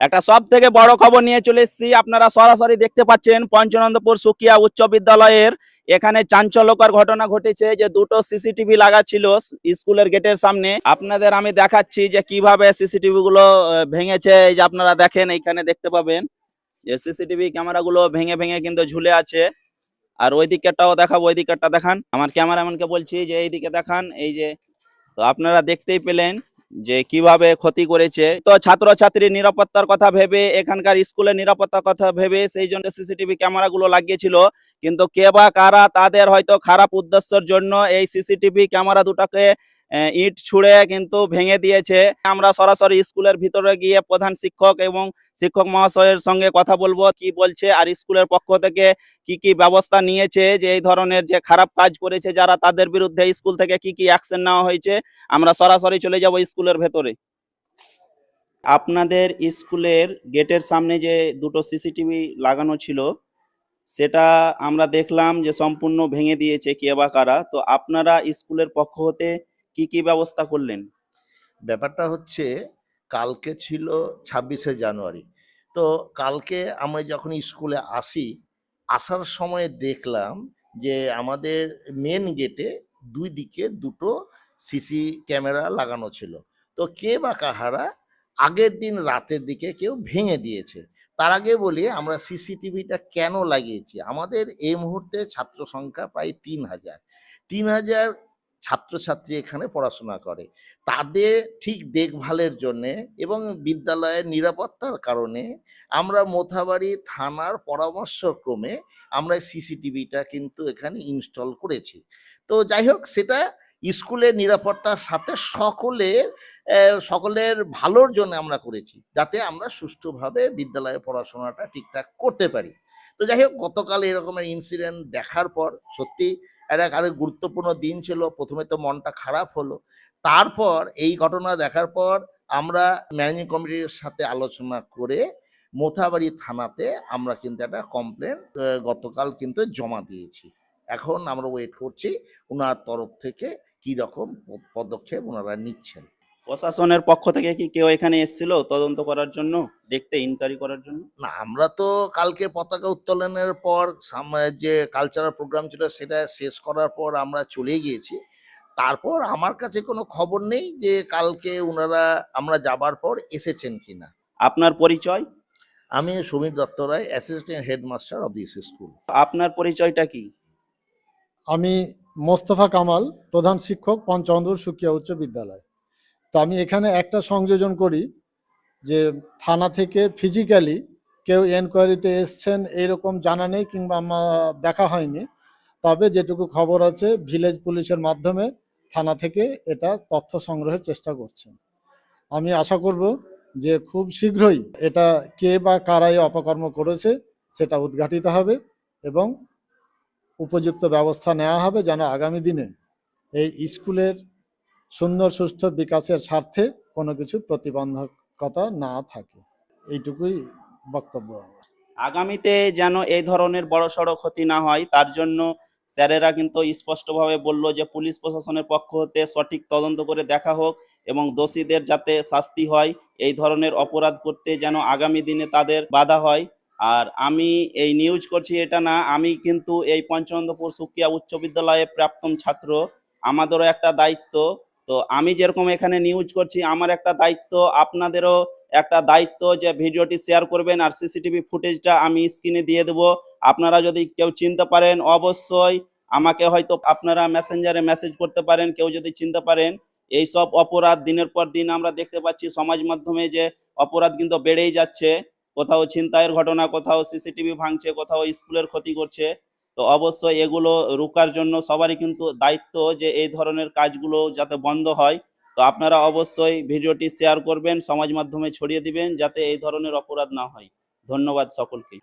একটা সব থেকে বড় খবর নিয়ে চলে এসেছি। আপনারা সরাসরি দেখতে পাচ্ছেন পঞ্চনন্দপুর সুকিয়া উচ্চ বিদ্যালয়ের এখানে চাঞ্চল্যকর ঘটনা ঘটেছে যে দুটো সিসিটিভি লাগা ছিল স্কুলের গেটের সামনে। আপনাদের আমি দেখাচ্ছি যে কিভাবে সিসিটিভি গুলো ভেঙেছে। এই যে আপনারা দেখেন, এইখানে দেখতে পাবেন যে সিসিটিভি ক্যামেরা গুলো ভেঙে ভেঙে কিন্তু ঝুলে আছে। আর ওই দিকেরটাও দেখাবো, ওই দিকেরটা দেখান। আমার ক্যামেরাম্যানকে বলছি যে এই দিকে দেখান। এই যে, তো আপনারা দেখতেই পেলেন যে কিভাবে ক্ষতি করেছে। তো ছাত্রছাত্রীর নিরাপত্তার কথা ভেবে, এখানকার স্কুলের নিরাপত্তার কথা ভেবে সেই জন্য সিসিটিভি ক্যামেরা গুলো লাগিয়েছিল। কিন্তু কে বা কারা তাদের হয়তো খারাপ উদ্দেশ্যের জন্য এই সিসিটিভি ক্যামেরা দুটাকে ইট ছুঁড়ে কিন্তু ভেঙে দিয়েছে। আমরা সরাসরি স্কুলের ভিতরে গিয়ে প্রধান শিক্ষক এবং শিক্ষক মহাশয়ের সঙ্গে কথা বলবো, কি বলছে আর স্কুলের পক্ষ থেকে কি কি ব্যবস্থা নিয়েছে, যে এই ধরনের যে খারাপ কাজ করেছে যারা, তাদের বিরুদ্ধে স্কুল থেকে কি কি অ্যাকশন নেওয়া হয়েছে। আমরা সরাসরি চলে যাব স্কুলের ভেতরে। আপনাদের স্কুলের গেটের সামনে যে দুটো সিসিটিভি লাগানো ছিল, সেটা আমরা দেখলাম যে সম্পূর্ণ ভেঙে দিয়েছে কে বা কারা। তো আপনারা স্কুলের পক্ষ হতে কি কি ব্যবস্থা করলেন? ব্যাপারটা হচ্ছে, কালকে ছিল 26শে জানুয়ারি। তো কালকে আমরা যখন স্কুলে আসার সময় দেখলাম যে আমাদের মেন গেটে দুই দিকে দুটো সিসি ক্যামেরা লাগানো ছিল। তো কে বা কাহারা আগের দিন রাতের দিকে কেউ ভেঙে দিয়েছে। তার আগে বলি, আমরা সিসিটিভিটা কেন লাগিয়েছি। আমাদের এই মুহূর্তে ছাত্র সংখ্যা প্রায় 3000। 3000 ছাত্রছাত্রী এখানে পড়াশোনা করে। তাদের ঠিক দেখভালের জন্যে এবং বিদ্যালয়ের নিরাপত্তার কারণে আমরা মোথাবাড়ি থানার পরামর্শক্রমে আমরা সিসিটিভিটা কিন্তু এখানে ইনস্টল করেছি। তো যাই হোক, সেটা স্কুলের নিরাপত্তার সাথে সকলের ভালোর জন্য আমরা করেছি, যাতে আমরা সুষ্ঠুভাবে বিদ্যালয়ে পড়াশোনাটা ঠিকঠাক করতে পারি। তো যাই হোক, গতকাল এরকমের ইনসিডেন্ট দেখার পর সত্যি একটা আরেক গুরুত্বপূর্ণ দিন ছিল। প্রথমে তো মনটা খারাপ হলো। তারপর এই ঘটনা দেখার পর আমরা ম্যানেজিং কমিটির সাথে আলোচনা করে মোথাবাড়ি থানাতে আমরা কিন্তু একটা কমপ্লেন গতকাল কিন্তু জমা দিয়েছি। এখন আমরা ওয়েট করছি ওনার তরফ থেকে কি রকম পদক্ষেপ ওনারা নিচ্ছেন। প্রশাসনের পক্ষ থেকে কি কেউ এখানে এসেছিল তদন্ত করার জন্য, দেখতে, ইনকোয়ারি করার জন্য? না, আমরা তো কালকে পতাকা উত্তোলনের পর যে কালচারাল প্রোগ্রাম ছিল সেটা শেষ করার পর আমরা চলে গিয়েছি। তারপর আমার কাছে কোনো খবর নেই যে কালকে ওনারা আমরা যাবার পর এসেছেন কিনা। আপনার পরিচয়? আমি Samir Dutta Roy, assistant headmaster of this school. আপনার পরিচয়টা কি? আমি মোস্তফা কামাল, প্রধান শিক্ষক, পঞ্চনন্দপুর সুকিয়া উচ্চ বিদ্যালয়। তো আমি এখানে একটা সংযোজন করি যে থানা থেকে ফিজিক্যালি কেউ এনকোয়ারিতে এসছেন এরকম জানা নেই, কিংবা আমার দেখা হয়নি। তবে যেটুকু খবর আছে, ভিলেজ পুলিশের মাধ্যমে থানা থেকে এটা তথ্য সংগ্রহের চেষ্টা করছেন। আমি আশা করব যে খুব শীঘ্রই এটা কে বা কারাই অপকর্ম করেছে সেটা উদ্ঘাটিত হবে এবং উপযুক্ত ব্যবস্থা নেওয়া হবে, যেন আগামী দিনে এই স্কুলের সুন্দর সুষ্ঠু বিকাশের স্বার্থে কোনো কিছু প্রতিবন্ধকতা না থাকে। এইটুকুই বক্তব্য আমার। আগামীতে যেন এই ধরনের বড়সড় ক্ষতি না হয়, তার জন্য স্যারেরা কিন্তু স্পষ্টভাবে বলল যে পুলিশ প্রশাসনের পক্ষ হতে সঠিক তদন্ত করে দেখা হোক এবং দোষীদের যাতে শাস্তি হয়। এই ধরনের অপরাধ করতে যেন আগামী দিনে তাদের বাধা হয়। আর আমি এই নিউজ করছি এটা না, আমি কিন্তু এই পঞ্চনন্দপুর সুকিয়া উচ্চ বিদ্যালয়ে প্রাক্তন ছাত্র। আমাদেরও একটা দায়িত্ব। তো আমি যেরকম এখানে নিউজ করছি, আমার একটা দায়িত্ব, আপনাদেরও একটা দায়িত্ব যে ভিডিওটি শেয়ার করবেন আর সিসিটিভি ফুটেজটা আমি স্ক্রিনে দিয়ে দেবো। আপনারা যদি কেউ চিনতে পারেন অবশ্যই আমাকে হয়তো আপনারা মেসেঞ্জারে মেসেজ করতে পারেন, কেউ যদি চিনতে পারেন। এইসব অপরাধ দিনের পর দিন আমরা দেখতে পাচ্ছি সমাজ মাধ্যমে যে অপরাধ কিন্তু বেড়েই যাচ্ছে। কোথাও ছিনতাইয়ের ঘটনা, কোথাও সিসিটিভি ভাঙছে, কোথাও স্কুলের ক্ষতি করছে। তো অবশ্যই এগুলো রোকার জন্য সবারই কিন্তু দায়িত্ব যে এই ধরনের কাজগুলো যাতে বন্ধ হয়। তো আপনারা অবশ্যই ভিডিওটি শেয়ার করবেন, সমাজ মাধ্যমে ছড়িয়ে দিবেন, যাতে এই ধরনের অপরাধ না হয়। ধন্যবাদ সকলকে।